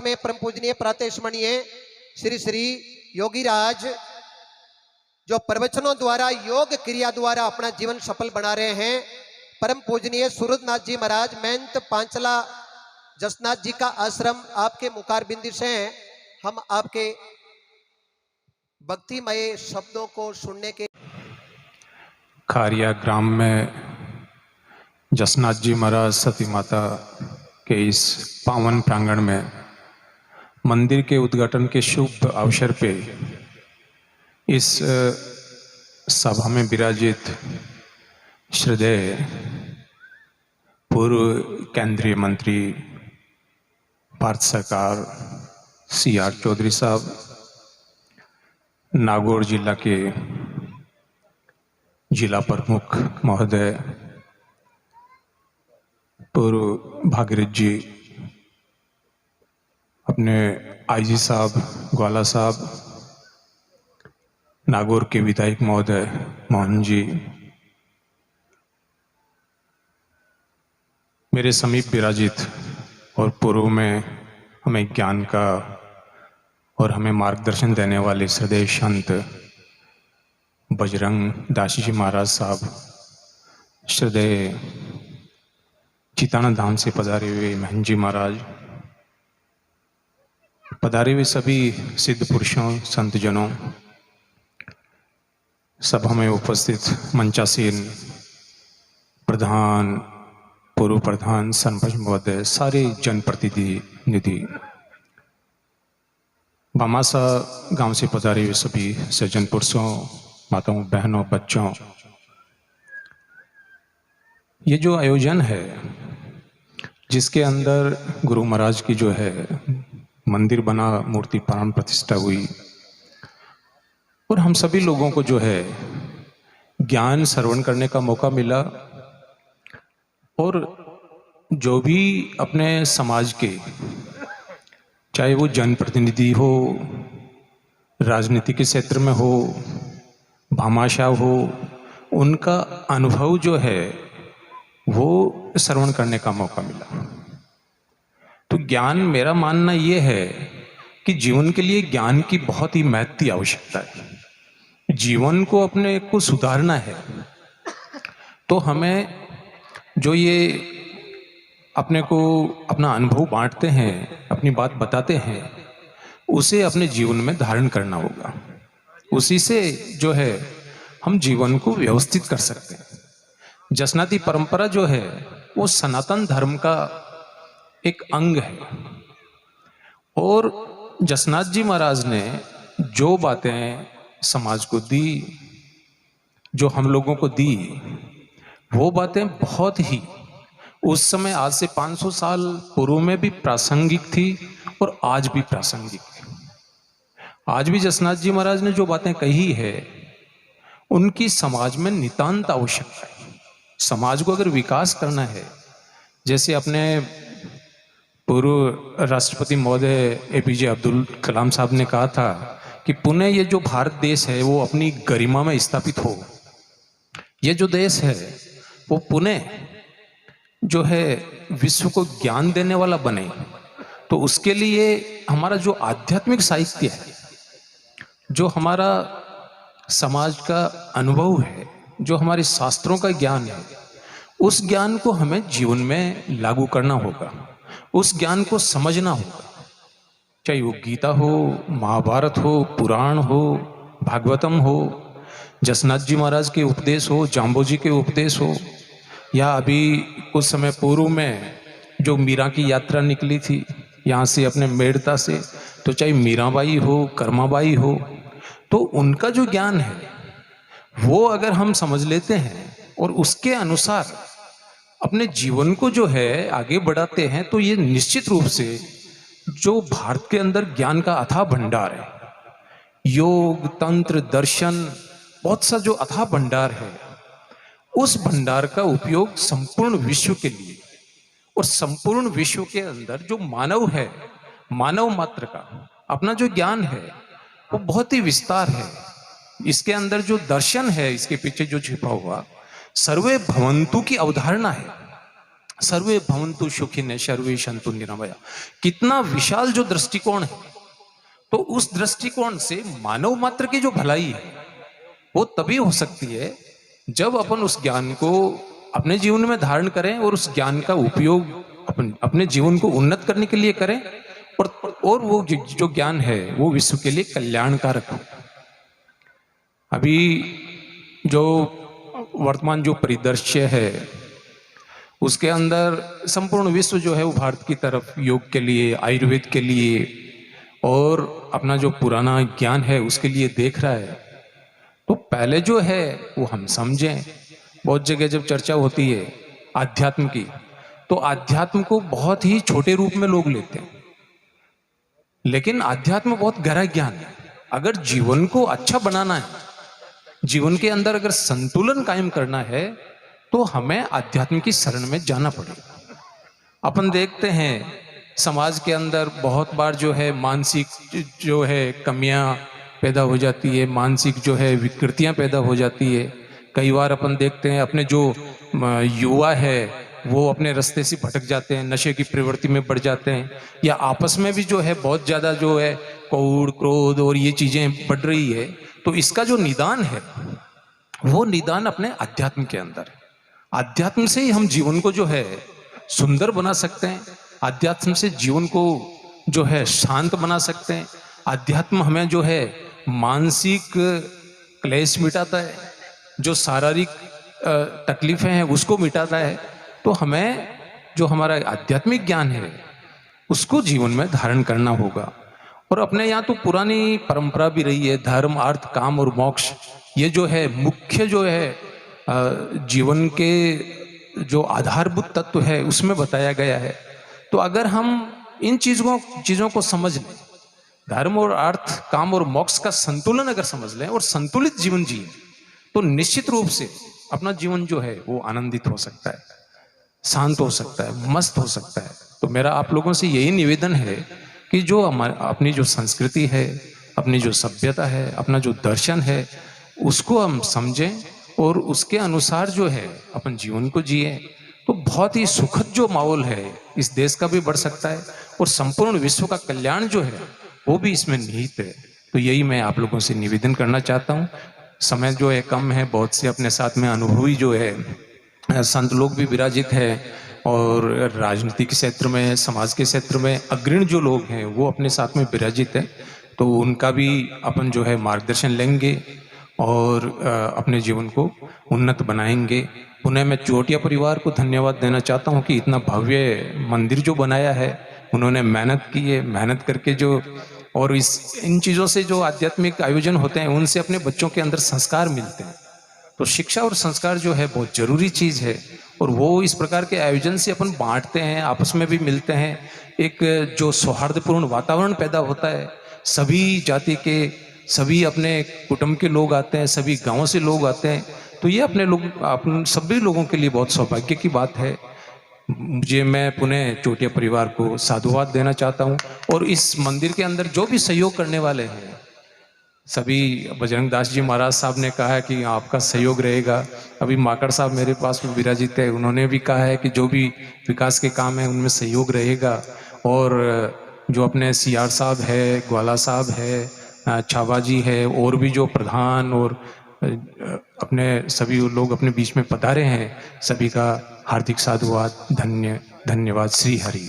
में परम पूजनीय प्रातस्मरणीय श्री श्री योगीराज जो प्रवचनों द्वारा योग क्रिया द्वारा अपना जीवन सफल बना रहे हैं, परम पूजनीय सूरजनाथ जी महाराज महंत पांचला जसनाथ जी का आश्रम आपके मुखारबिंद से हैं। हम आपके भक्तिमय शब्दों को सुनने के खारिया ग्राम में जसनाथ जी महाराज सती माता के इस पावन प्रांगण में मंदिर के उद्घाटन के शुभ अवसर पे इस सभा में विराजित श्रद्धेय पूर्व केंद्रीय मंत्री भारत सरकार CR चौधरी साहब, नागौर जिला के जिला प्रमुख महोदय पूर्व भागीरथ जी, अपने IG साहब ग्वाला साहब, नागौर के विधायक महोदय मोहन जी, मेरे समीप विराजित और पूर्व में हमें ज्ञान का और हमें मार्गदर्शन देने वाले श्रद्धेय संत बजरंग दासी जी महाराज साहब, श्रद्धेय चिताना धाम से पधारे हुए महंत जी महाराज, पधारे हुए सभी सिद्ध पुरुषों संत जनों, सभा में उपस्थित मंचासीन प्रधान, पूर्व प्रधान, सरपंच महोदय, सारे जनप्रतिनिधि, बामासा गांव से पधारे हुए सभी सज्जन पुरुषों, माताओं, बहनों, बच्चों, ये जो आयोजन है जिसके अंदर गुरु महाराज की जो है मंदिर बना, मूर्ति प्राण प्रतिष्ठा हुई और हम सभी लोगों को जो है ज्ञान श्रवण करने का मौका मिला और जो भी अपने समाज के, चाहे वो जनप्रतिनिधि हो, राजनीति के क्षेत्र में हो, भामाशाह हो, उनका अनुभव जो है वो श्रवण करने का मौका मिला। तो ज्ञान, मेरा मानना ये है कि जीवन के लिए ज्ञान की बहुत ही महती आवश्यकता है। जीवन को अपने को सुधारना है तो हमें जो ये अपने को अपना अनुभव बांटते हैं, अपनी बात बताते हैं, उसे अपने जीवन में धारण करना होगा। उसी से जो है हम जीवन को व्यवस्थित कर सकते हैं। जसनाती परंपरा जो है वो सनातन धर्म का एक अंग है और जसनाथ जी महाराज ने जो बातें समाज को दी, जो हम लोगों को दी, वो बातें बहुत ही उस समय, आज से 500 साल पूर्व में भी प्रासंगिक थी और आज भी प्रासंगिक है। आज भी जसनाथ जी महाराज ने जो बातें कही है उनकी समाज में नितांत आवश्यकता है। समाज को अगर विकास करना है, जैसे अपने पूर्व राष्ट्रपति महोदय APJ अब्दुल कलाम साहब ने कहा था कि पुनः ये जो भारत देश है वो अपनी गरिमा में स्थापित हो, ये जो देश है वो पुनः जो है विश्व को ज्ञान देने वाला बने। तो उसके लिए हमारा जो आध्यात्मिक साहित्य है, जो हमारा समाज का अनुभव है, जो हमारे शास्त्रों का ज्ञान है, उस ज्ञान को हमें जीवन में लागू करना होगा, उस ज्ञान को समझना होगा। चाहे वो गीता हो, महाभारत हो, पुराण हो, भागवतम हो, जसनाथ जी महाराज के उपदेश हो, जाम्बोजी के उपदेश हो, या अभी कुछ समय पूर्व में जो मीरा की यात्रा निकली थी यहाँ से अपने मेड़ता से, तो चाहे मीराबाई हो, कर्माबाई हो, तो उनका जो ज्ञान है वो अगर हम समझ लेते हैं और उसके अनुसार अपने जीवन को जो है आगे बढ़ाते हैं, तो ये निश्चित रूप से जो भारत के अंदर ज्ञान का अथाह भंडार है, योग, तंत्र, दर्शन, बहुत सा जो अथाह भंडार है, उस भंडार का उपयोग संपूर्ण विश्व के लिए, और संपूर्ण विश्व के अंदर जो मानव है, मानव मात्र का अपना जो ज्ञान है वो बहुत ही विस्तार है। इसके अंदर जो दर्शन है, इसके पीछे जो छिपा हुआ सर्वे भवंतु की अवधारणा है। सर्वे भवन्तु सुखिनः सर्वे सन्तु निरामया। कितना विशाल जो दृष्टिकोण है। तो उस दृष्टिकोण से मानव मात्र की जो भलाई है वो तभी हो सकती है जब अपन उस ज्ञान को अपने जीवन में धारण करें और उस ज्ञान का उपयोग अपने जीवन को उन्नत करने के लिए करें, और वो जो ज्ञान है वो विश्व के लिए कल्याणकारक हो। अभी जो वर्तमान जो परिदृश्य है उसके अंदर संपूर्ण विश्व जो है वो भारत की तरफ योग के लिए, आयुर्वेद के लिए और अपना जो पुराना ज्ञान है उसके लिए देख रहा है। तो पहले जो है वो हम समझें। बहुत जगह जब चर्चा होती है आध्यात्म की, तो आध्यात्म को बहुत ही छोटे रूप में लोग लेते हैं, लेकिन आध्यात्म बहुत गहरा ज्ञान है। अगर जीवन को अच्छा बनाना है, जीवन के अंदर अगर संतुलन कायम करना है, तो हमें आध्यात्म की शरण में जाना पड़ेगा। अपन देखते हैं समाज के अंदर बहुत बार जो है मानसिक जो है कमियां पैदा हो जाती है, मानसिक जो है विकृतियां पैदा हो जाती है। कई बार अपन देखते हैं अपने जो युवा है वो अपने रास्ते से भटक जाते हैं, नशे की प्रवृत्ति में बढ़ जाते हैं, या आपस में भी जो है बहुत ज़्यादा जो है कौड़ क्रोध और ये चीज़ें बढ़ रही है। तो इसका जो निदान है वो निदान अपने अध्यात्म के अंदर है। अध्यात्म से ही हम जीवन को जो है सुंदर बना सकते हैं, अध्यात्म से जीवन को जो है शांत बना सकते हैं। अध्यात्म हमें जो है मानसिक क्लेश मिटाता है, जो शारीरिक तकलीफें हैं उसको मिटाता है। तो हमें जो हमारा आध्यात्मिक ज्ञान है उसको जीवन में धारण करना होगा। और अपने यहाँ तो पुरानी परंपरा भी रही है, धर्म अर्थ काम और मोक्ष, ये जो है मुख्य जो है जीवन के जो आधारभूत तत्व है उसमें बताया गया है। तो अगर हम इन चीजों को समझ लें, धर्म और अर्थ काम और मोक्ष का संतुलन अगर समझ लें और संतुलित जीवन जिए, तो निश्चित रूप से अपना जीवन जो है वो आनंदित हो सकता है, शांत हो सकता है, मस्त हो सकता है। तो मेरा आप लोगों से यही निवेदन है कि जो अपनी जो संस्कृति है, अपनी जो सभ्यता है, अपना जो दर्शन है, उसको हम समझें और उसके अनुसार जो है अपन जीवन को जिए। तो बहुत ही सुखद जो माहौल है इस देश का भी बढ़ सकता है और संपूर्ण विश्व का कल्याण जो है वो भी इसमें निहित है। तो यही मैं आप लोगों से निवेदन करना चाहता हूँ। समय जो है कम है, बहुत से अपने साथ में अनुभवी जो है संत लोग भी विराजित है और राजनीतिक क्षेत्र में, समाज के क्षेत्र में अग्रणी जो लोग हैं वो अपने साथ में विराजित है। तो उनका भी अपन जो है मार्गदर्शन लेंगे और अपने जीवन को उन्नत बनाएंगे। पुनः मैं चोटिया परिवार को धन्यवाद देना चाहता हूँ कि इतना भव्य मंदिर जो बनाया है, उन्होंने मेहनत की है, मेहनत करके जो और इन चीज़ों से जो आध्यात्मिक आयोजन होते हैं उनसे अपने बच्चों के अंदर संस्कार मिलते हैं। तो शिक्षा और संस्कार जो है बहुत जरूरी चीज़ है और वो इस प्रकार के आयोजन से अपन बांटते हैं, आपस में भी मिलते हैं, एक जो सौहार्दपूर्ण वातावरण पैदा होता है। सभी जाति के, सभी अपने कुटुंब के लोग आते हैं, सभी गाँव से लोग आते हैं। तो ये अपन सभी लोगों के लिए बहुत सौभाग्य की बात है। मैं पुनः चोटिया परिवार को साधुवाद देना चाहता हूँ और इस मंदिर के अंदर जो भी सहयोग करने वाले हैं सभी, बजरंग दास जी महाराज साहब ने कहा है कि आपका सहयोग रहेगा। अभी माकड़ साहब मेरे पास में विराजित है, उन्होंने भी कहा है कि जो भी विकास के काम है उनमें सहयोग रहेगा। और जो अपने सीआर साहब है, ग्वाला साहब है, छाबा जी है, और भी जो प्रधान और अपने सभी लोग अपने बीच में पधारे हैं, सभी का हार्दिक साधुवाद, धन्यवाद। श्री हरि।